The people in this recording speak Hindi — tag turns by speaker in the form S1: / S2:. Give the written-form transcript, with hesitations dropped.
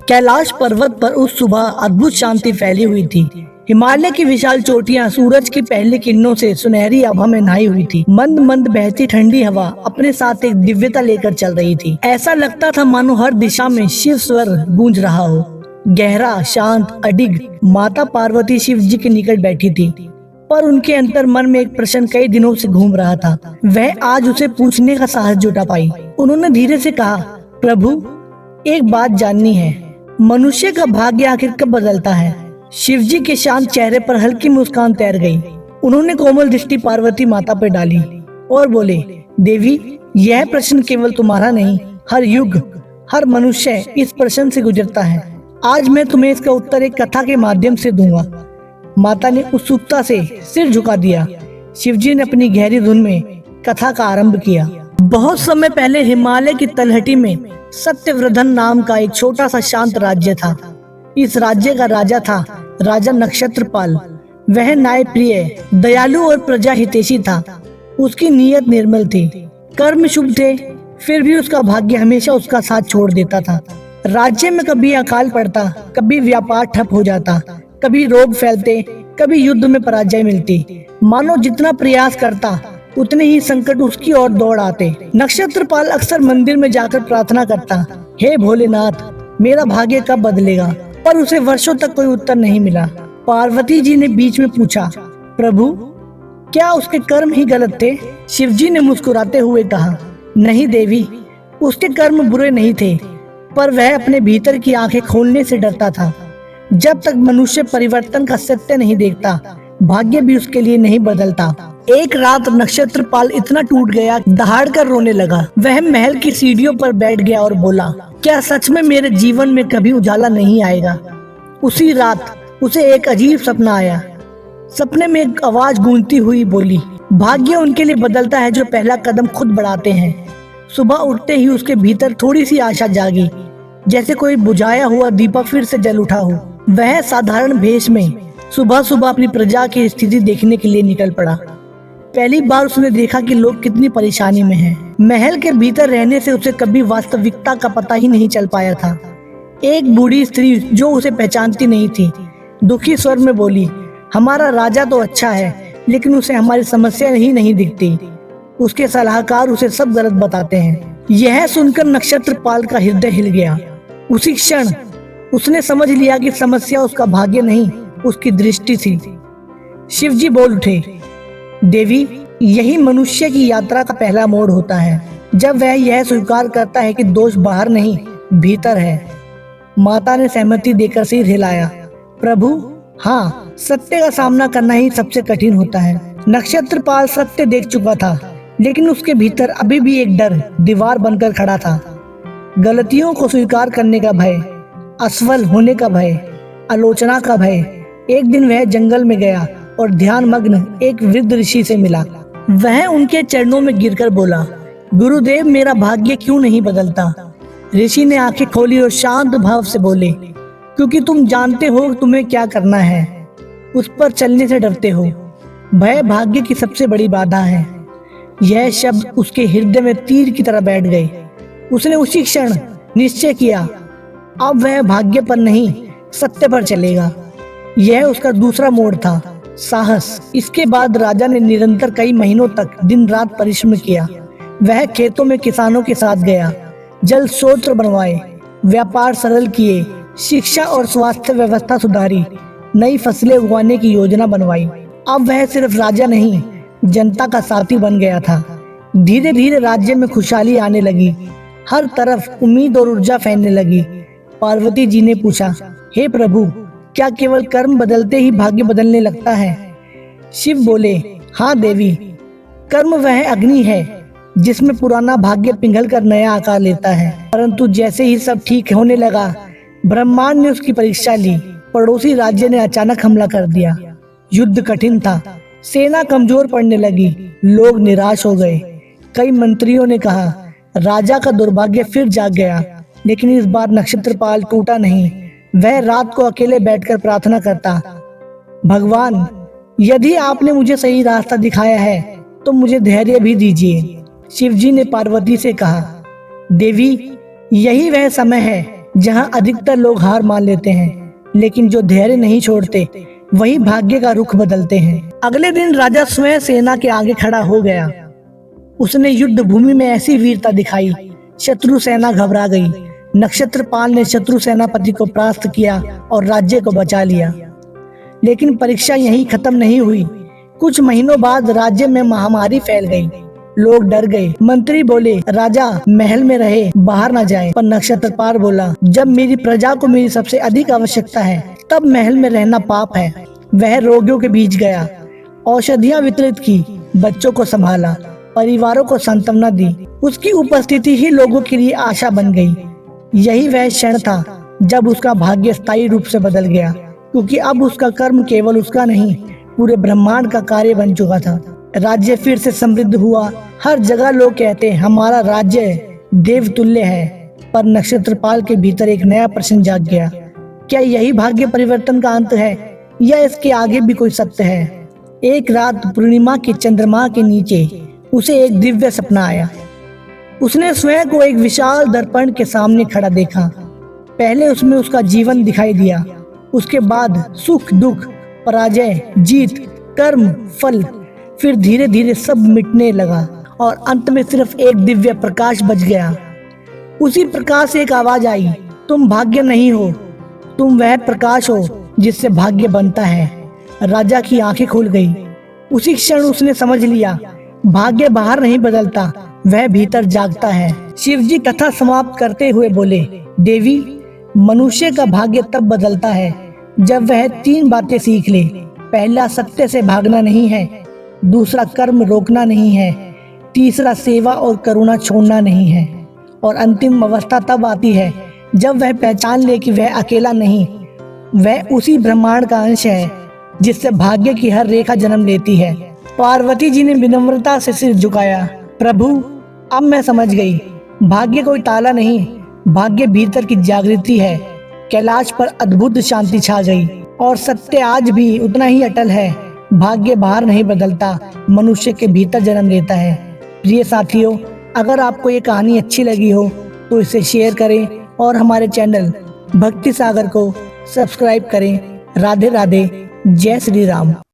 S1: कैलाश पर्वत पर उस सुबह अद्भुत शांति फैली हुई थी। हिमालय की विशाल चोटियां सूरज की पहली किरणों से सुनहरी आभा में नहाई हुई थी। मंद मंद बहती ठंडी हवा अपने साथ एक दिव्यता लेकर चल रही थी। ऐसा लगता था मानो हर दिशा में शिव स्वर गूंज रहा हो। गहरा, शांत, अडिग माता पार्वती शिव जी के निकट बैठी थी, पर उनके अंतर मन में एक प्रश्न कई दिनों से घूम रहा था। वह आज उसे पूछने का साहस जुटा पाई। उन्होंने धीरे से कहा, प्रभु, एक बात जाननी है, मनुष्य का भाग्य आखिर कब बदलता है? शिवजी के शांत चेहरे पर हल्की मुस्कान तैर गई। उन्होंने कोमल दृष्टि पार्वती माता पर डाली और बोले, देवी, यह प्रश्न केवल तुम्हारा नहीं, हर युग, हर मनुष्य इस प्रश्न से गुजरता है। आज मैं तुम्हें इसका उत्तर एक कथा के माध्यम से दूंगा। माता ने उत्सुकता से सिर झुका दिया। शिवजी ने अपनी गहरी धुन में कथा का आरंभ किया। बहुत समय पहले हिमालय की तलहटी में सत्यव्रधन नाम का एक छोटा सा शांत राज्य था। इस राज्य का राजा था राजा नक्षत्रपाल। वह न्यायप्रिय, दयालु और प्रजा हितैषी था। उसकी नीयत निर्मल थी, कर्म शुभ थे, फिर भी उसका भाग्य हमेशा उसका साथ छोड़ देता था। राज्य में कभी अकाल पड़ता, कभी व्यापार ठप हो जाता, कभी रोग फैलते, कभी युद्ध में पराजय मिलती। मानो जितना प्रयास करता उतने ही संकट उसकी ओर दौड़ आते। नक्षत्रपाल अक्सर मंदिर में जाकर प्रार्थना करता, हे भोलेनाथ, मेरा भाग्य कब बदलेगा? पर उसे वर्षों तक कोई उत्तर नहीं मिला। पार्वती जी ने बीच में पूछा, प्रभु, क्या उसके कर्म ही गलत थे? शिवजी ने मुस्कुराते हुए कहा, नहीं देवी, उसके कर्म बुरे नहीं थे, पर वह अपने भीतर की आंखें खोलने से डरता था। जब तक मनुष्य परिवर्तन का सत्य नहीं देखता, भाग्य भी उसके लिए नहीं बदलता। एक रात नक्षत्रपाल इतना टूट गया, दहाड़ कर रोने लगा। वह महल की सीढ़ियों पर बैठ गया और बोला, क्या सच में मेरे जीवन में कभी उजाला नहीं आएगा? उसी रात उसे एक अजीब सपना आया। सपने में एक आवाज गूंजती हुई बोली, भाग्य उनके लिए बदलता है जो पहला कदम खुद बढ़ाते हैं। सुबह उठते ही उसके भीतर थोड़ी सी आशा जागी, जैसे कोई बुझाया हुआ दीपक फिर से जल उठा हो। वह साधारण भेष में सुबह सुबह अपनी प्रजा की स्थिति देखने के लिए निकल पड़ा। पहली बार उसने देखा कि लोग कितनी परेशानी में हैं। महल के भीतर रहने से उसे कभी वास्तविकता का पता ही नहीं चल पाया था। एक बूढ़ी स्त्री जो उसे पहचानती नहीं थी, दुखी स्वर में बोली, हमारा राजा तो अच्छा है, लेकिन उसे हमारी समस्या ही नहीं दिखती। उसके सलाहकार उसे सब गलत बताते हैं। यह सुनकर नक्षत्रपाल का हृदय हिल गया। उसी क्षण उसने समझ लिया कि समस्या उसका भाग्य नहीं, उसकी दृष्टि थी। शिवजी बोल उठे, देवी, यही मनुष्य की यात्रा का पहला मोड़ होता है, जब वह यह स्वीकार करता है कि दोष बाहर नहीं, भीतर है। माता ने सहमति देकर सिर हिलाया, प्रभु, हाँ, सत्य का सामना करना ही सबसे कठिन होता है। नक्षत्रपाल सत्य देख चुका था, लेकिन उसके भीतर अभी भी एक डर दीवार बनकर खड़ा था। गलतियों को स्वीकार करने का भय, असफल होने का भय, आलोचना का भय। एक दिन वह जंगल में गया और ध्यान मग्न एक वृद्ध ऋषि से मिला। वह उनके चरणों में गिरकर बोला, गुरुदेव, मेरा भाग्य क्यों नहीं बदलता? ऋषि ने आंखें खोली और शांत भाव से बोले, क्योंकि तुम जानते हो तुम्हें क्या करना है, उस पर चलने से डरते हो। भय भाग्य की सबसे बड़ी बाधा है। यह शब्द उसके हृदय में तीर की तरह बैठ गए। उसने उसी क्षण निश्चय किया, अब वह भाग्य पर नहीं, सत्य पर चलेगा। यह उसका दूसरा मोड़ था, साहस। इसके बाद राजा ने निरंतर कई महीनों तक दिन रात परिश्रम किया। वह खेतों में किसानों के साथ गया, जल स्रोत बनवाए, व्यापार सरल किए, शिक्षा और स्वास्थ्य व्यवस्था सुधारी, नई फसलें उगाने की योजना बनवाई। अब वह सिर्फ राजा नहीं, जनता का साथी बन गया था। धीरे धीरे राज्य में खुशहाली आने लगी, हर तरफ उम्मीद और ऊर्जा फैलने लगी। पार्वती जी ने पूछा, हे प्रभु, क्या केवल कर्म बदलते ही भाग्य बदलने लगता है? शिव बोले, हाँ देवी, कर्म वह अग्नि है जिसमें पुराना भाग्य पिघल कर नया आकार लेता है। परंतु जैसे ही सब ठीक होने लगा, ब्रह्मांड ने उसकी परीक्षा ली। पड़ोसी राज्य ने अचानक हमला कर दिया। युद्ध कठिन था, सेना कमजोर पड़ने लगी, लोग निराश हो गए। कई मंत्रियों ने कहा, राजा का दुर्भाग्य फिर जाग गया। लेकिन इस बार नक्षत्रपाल टूटा नहीं। वह रात को अकेले बैठकर प्रार्थना करता, भगवान, यदि आपने मुझे सही रास्ता दिखाया है तो मुझे धैर्य भी दीजिए। शिवजी ने पार्वती से कहा, देवी, यही वह समय है जहां अधिकतर लोग हार मान लेते हैं, लेकिन जो धैर्य नहीं छोड़ते वही भाग्य का रुख बदलते हैं। अगले दिन राजा स्वयं सेना के आगे खड़ा हो गया। उसने युद्ध भूमि में ऐसी वीरता दिखाई, शत्रु सेना घबरा गई। नक्षत्रपाल ने शत्रु सेनापति को परास्त किया और राज्य को बचा लिया। लेकिन परीक्षा यहीं खत्म नहीं हुई। कुछ महीनों बाद राज्य में महामारी फैल गई। लोग डर गए। मंत्री बोले, राजा महल में रहे, बाहर न जाए। पर नक्षत्रपाल बोला, जब मेरी प्रजा को मेरी सबसे अधिक आवश्यकता है तब महल में रहना पाप है। वह रोगियों के बीच गया, औषधियां वितरित की, बच्चों को संभाला, परिवारों को सांत्वना दी। उसकी उपस्थिति ही लोगों के लिए आशा बन गई। यही वह क्षण था जब उसका भाग्य स्थायी रूप से बदल गया, क्योंकि अब उसका कर्म केवल उसका नहीं, पूरे ब्रह्मांड का कार्य बन चुका था। राज्य फिर से समृद्ध हुआ। हर जगह लोग कहते, हमारा राज्य देवतुल्य है। पर नक्षत्रपाल के भीतर एक नया प्रश्न जाग गया, क्या यही भाग्य परिवर्तन का अंत है या इसके आगे भी कोई सत्य है? एक रात पूर्णिमा की चंद्रमा के नीचे उसे एक दिव्य सपना आया। उसने स्वयं को एक विशाल दर्पण के सामने खड़ा देखा। पहले उसमें उसका जीवन दिखाई दिया, उसके बाद सुख दुख, पराजय, जीत, कर्म, फल, फिर धीरे धीरे सब मिटने लगा और अंत में सिर्फ एक दिव्य प्रकाश बच गया। उसी प्रकाश से एक आवाज आई, तुम भाग्य नहीं हो, तुम वह प्रकाश हो जिससे भाग्य बनता है। राजा की आंखें खुल गई। उसी क्षण उसने समझ लिया, भाग्य बाहर नहीं बदलता, वह भीतर जागता है। शिवजी कथा समाप्त करते हुए बोले, देवी, मनुष्य का भाग्य तब बदलता है जब वह 3 बातें सीख ले। पहला, सत्य से भागना नहीं है। दूसरा, कर्म रोकना नहीं है। तीसरा, सेवा और करुणा छोड़ना नहीं है। और अंतिम अवस्था तब आती है जब वह पहचान ले कि वह अकेला नहीं, वह उसी ब्रह्मांड का अंश है जिससे भाग्य की हर रेखा जन्म लेती है। पार्वती जी ने विनम्रता से सिर झुकाया, प्रभु, अब मैं समझ गई, भाग्य कोई ताला नहीं, भाग्य भीतर की जागृति है। कैलाश पर अद्भुत शांति छा गई और सत्य आज भी उतना ही अटल है, भाग्य बाहर नहीं बदलता, मनुष्य के भीतर जन्म लेता है। प्रिय साथियों, अगर आपको ये कहानी अच्छी लगी हो तो इसे शेयर करें और हमारे चैनल भक्ति सागर को सब्सक्राइब करें। राधे राधे, जय श्री राम।